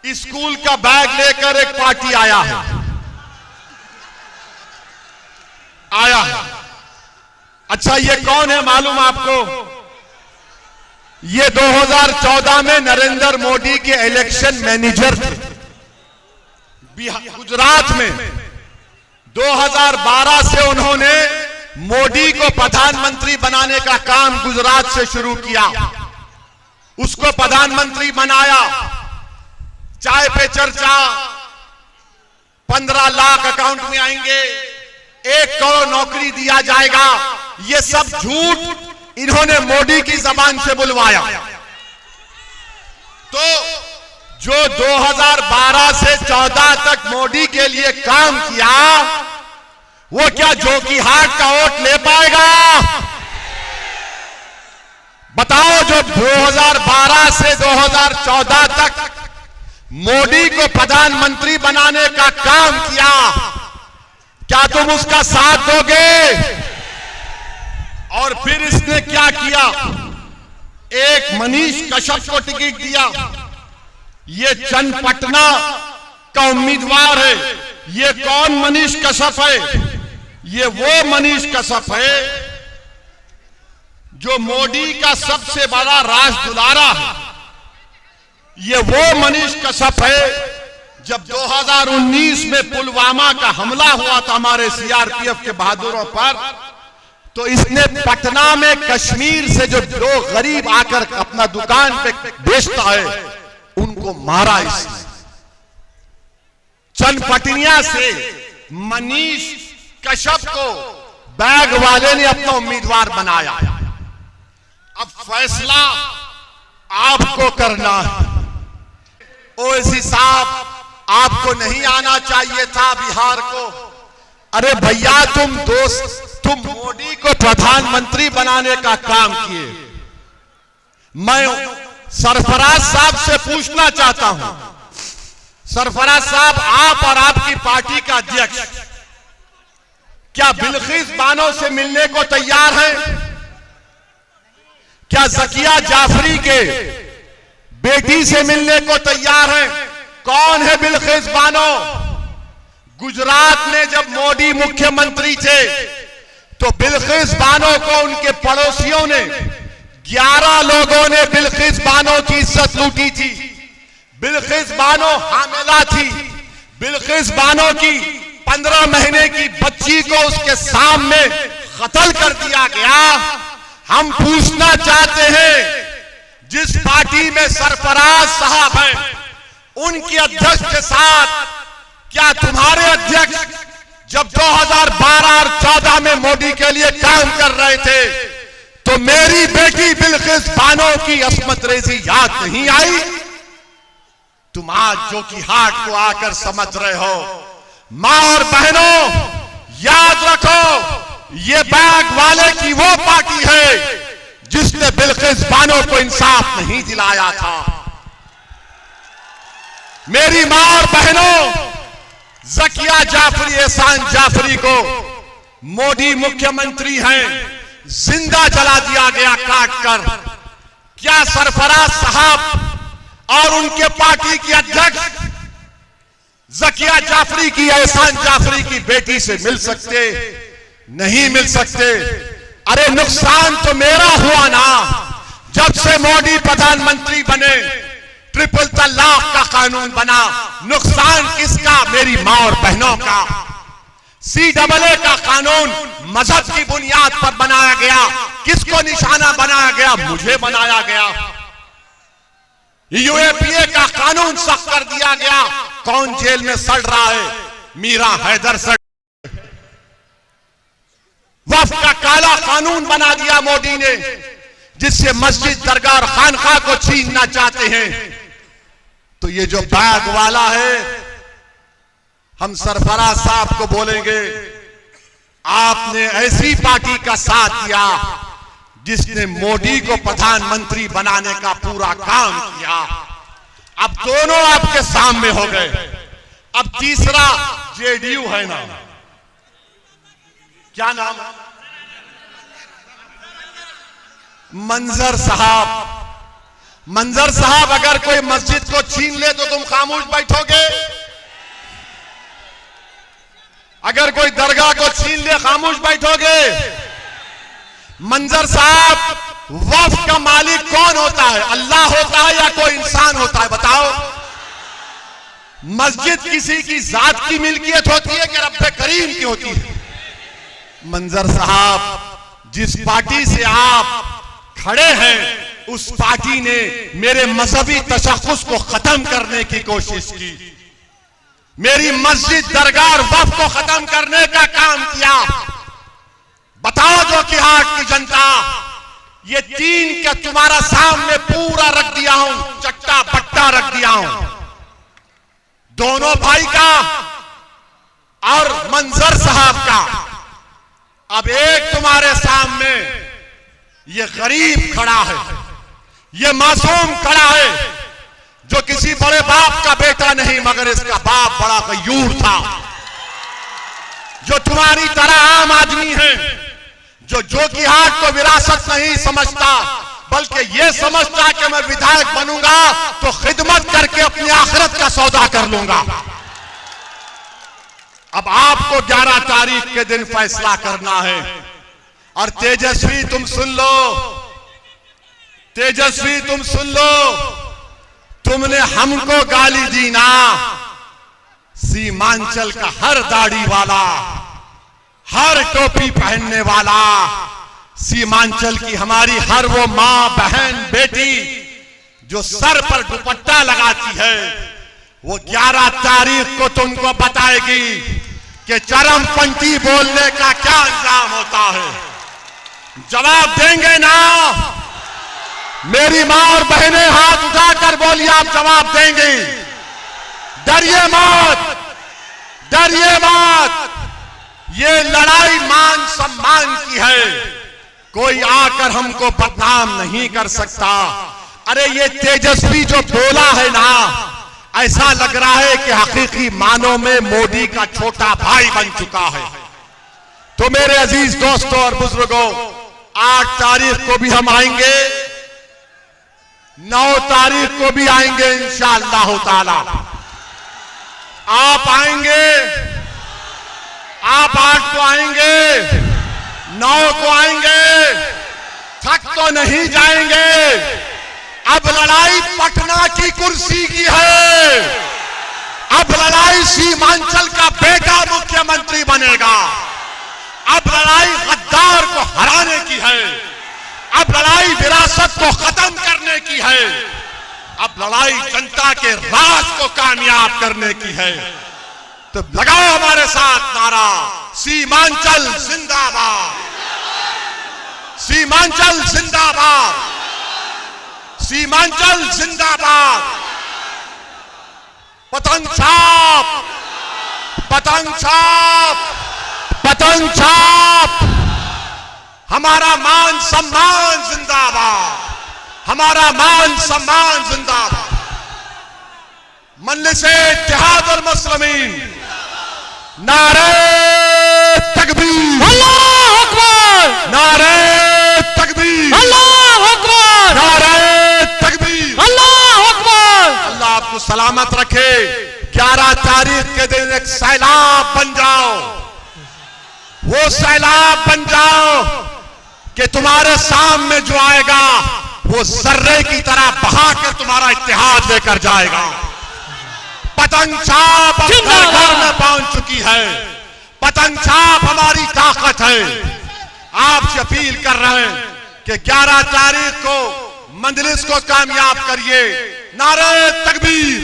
School का bag लेकर एक पार्टी आया है। अच्छा, ये कौन है मालूम आपको? ये 2014 में नरेंद्र मोदी के इलेक्शन मैनेजर थे गुजरात में। 2012 से उन्होंने मोदी को प्रधानमंत्री बनाने का काम गुजरात से शुरू किया, उसको प्रधानमंत्री बनाया। चाय पे चर्चा, 15 लाख अकाउंट में आएंगे, 1 करोड़ नौकरी दिया जाएगा, ये सब झूठ इन्होंने मोदी की जबान से बुलवाया। तो जो 2012 से 14 तक मोदी के लिए काम किया, वो क्या जोकीहाट का वोट ले पाएगा? बताओ, जो 2012 से 2014 तक मोदी को प्रधानमंत्री बनाने का काम किया, क्या तुम उसका साथ दोगे? और फिर इसने क्या किया? एक मनीष कश्यप को टिकट दिया। ये चन्नपटना का उम्मीदवार है। ये कौन मनीष कश्यप है? ये वो मनीष कश्यप है जो मोदी का सबसे बड़ा राजदुलारा है। ये वो मनीष कश्यप है जब 2019 में पुलवामा का हमला हुआ था हमारे सीआरपीएफ के बहादुरों पर, तो इसने पटना में कश्मीर से जो लोग गरीब आकर अपना दुकान पे बेचता है, उनको मारा इसने। चन्नपटिया से मनीष कश्यप को बैग वाले ने अपना उम्मीदवार बनाया। अब फैसला आपको करना है। ओवैसी साहब, आपको नहीं आना चाहिए था बिहार को। अरे भैया, तुम मोदी को प्रधानमंत्री बनाने का काम किए। मैं सरफराज साहब से पूछना चाहता हूं, सरफराज साहब, आप और आपकी पार्टी का अध्यक्ष क्या बिल्किस बानो से मिलने को तैयार हैं? क्या जकिया जाफरी के बेटी से मिलने को तैयार हैं? कौन है बिल्किस बानो? गुजरात में जब मोदी मुख्यमंत्री थे तो बिल्किस बानो को उनके पड़ोसियों ने, 11 लोगों ने बिल्किस बानो की इज्जत लूटी थी। बिल्किस बानो हामिला थी। बिल्किस बानो की 15 महीने की बच्ची को उसके सामने कत्ल कर दिया गया। हम पूछना चाहते हैं, जिस पार्टी में सरफराज साहब हैं, उनके अध्यक्ष के साथ क्या तुम्हारे अध्यक्ष जब 2012 और 14 में मोदी के लिए काम कर रहे थे तो मेरी बेटी बिल्किस बानो की अस्मत रेजी याद नहीं आई? तुम आज जोकीहाट को आकर समझ रहे हो। मां और बहनों, याद रखो, ये बैग वाले की वो पार्टी है जिसने बिल्किस बानो को इंसाफ नहीं दिलाया था। मेरी मां और बहनों, जकिया जाफरी, एहसान जाफरी को मोदी मुख्यमंत्री हैं, जिंदा जला दिया गया काट कर। क्या सरफराज साहब और उनके पार्टी के अध्यक्ष जकिया जाफरी की, एहसान जाफरी की बेटी से मिल सकते? नहीं मिल सकते। अरे नुकसान तो मेरा हुआ ना, जब से मोदी प्रधानमंत्री बने, ट्रिपल तलाक का कानून बना। नुकसान किसका? मेरी मां और बहनों का। CAA का कानून मजहब की बुनियाद पर बनाया गया। किसको निशाना बनाया गया? मुझे बनाया गया। UAPA का कानून सख्त कर दिया गया। कौन जेल में सड़ रहा है? मीरा हैदर सड़। वक्फ का काला कानून बना दिया मोदी ने, जिससे मस्जिद, दरगाह और खानका को छीनना चाहते हैं। तो ये जो बैग वाला है, हम सरफराज साहब को बोलेंगे, आपने ऐसी पार्टी का साथ दिया जिसने मोदी को प्रधानमंत्री बनाने का पूरा काम किया। अब दोनों आपके सामने हो गए। अब तीसरा JDU है ना, क्या नाम? मंजर साहब, मंजर साहब, अगर कोई मस्जिद को छीन ले तो तुम खामोश बैठोगे? अगर कोई दरगाह को छीन ले खामोश बैठोगे? मंजर साहब, वक्फ का मालिक कौन होता है? अल्लाह होता है या कोई इंसान होता है? बताओ। मस्जिद किसी की जात की मिल्कियत होती है कि रब्बे करीम की होती है? मंजर साहब, जिस पार्टी से आप खड़े हैं उस पार्टी ने मेरे मजहबी तशख्खुस को खत्म करने की कोशिश की, मेरी मस्जिद, दरगाह और वक्फ को खत्म करने का काम किया। बताओ जोकीहाट की जनता, ये तीन का तुम्हारा सामने पूरा रख दिया हूं, चट्टा बट्टा रख दिया हूं, दोनों भाई का और मंजर साहब का। अब एक तुम्हारे सामने ये गरीब खड़ा है, ये मासूम खड़ा है, जो किसी बड़े बाप का बेटा नहीं, मगर इसका बाप बड़ा गयूर था, जो तुम्हारी तरह आम आदमी है, जो जोकीहाट को विरासत नहीं समझता, बल्कि यह समझता कि मैं विधायक बनूंगा तो खिदमत करके अपनी आखिरत का सौदा कर लूंगा। अब आपको 11 तारीख के दिन फैसला करना है। और तेजस्वी, तुम सुन लो, तेजस्वी तुम सुन लो, तुमने हमको गाली दी ना, सीमांचल का हर दाढ़ी वाला, हर टोपी पहनने वाला, सीमांचल की हमारी हर वो मां, बहन, बेटी जो सर पर दुपट्टा लगाती है, वो 11 तारीख को तुमको बताएगी कि चरमपंथी बोलने का क्या अंजाम होता है। जवाब देंगे ना? मेरी मां और बहनें हाथ उठाकर बोलिए, आप जवाब देंगे? डरिए मत, डरिए मत। ये लड़ाई मान सम्मान की है, कोई आकर हमको बदनाम नहीं कर सकता। अरे ये तेजस्वी जो बोला है ना, ऐसा लग रहा है कि हकीकी मानों में मोदी का छोटा भाई बन चुका है। तो मेरे अजीज दोस्तों और बुजुर्गों, 8 तारीख को भी हम आएंगे, 9 तारीख को भी आएंगे इंशाअल्लाह ताला। आप आएंगे, आप 8 को आएंगे, 9 को आएंगे, थक तो नहीं जाएंगे। अब लड़ाई पटना की कुर्सी की है, अब लड़ाई सीमांचल का बेटा मुख्यमंत्री बनेगा, अब लड़ाई गद्दार को हराने की है, अब लड़ाई विरासत को खत्म करने की है, अब लड़ाई जनता के राज को कामयाब करने की है। तो लगाओ हमारे साथ नारा, सीमांचल जिंदाबाद, सीमांचल जिंदाबाद, सीमांचल जिंदाबाद। पतंग छाप, पतंग छाप, पतंग छाप। हमारा मान सम्मान जिंदाबाद, हमारा मान सम्मान जिंदाबाद। मजलिस इत्तेहाद वल मुस्लिमीन, नारे तकबीर, अल्लाहू अकबर, नारे तकबीर, अल्लाहू अकबर, नारे तकबीर, अल्लाहू अकबर। अल्लाह आपको सलामत रखे। 11 तारीख के दिन एक सैलाब बन जाओ, वो सैलाब बन जाओ कि तुम्हारे सामने जो आएगा वो सर्रे की तरह बहाकर तुम्हारा इत्तेहाद लेकर जाएगा। पतंग छाप अब घर में पहुंच चुकी है, पतंग छाप हमारी ताकत है। आपसे अपील कर रहे हैं कि 11 तारीख को मजलिस को कामयाब करिए। नारे तकबीर,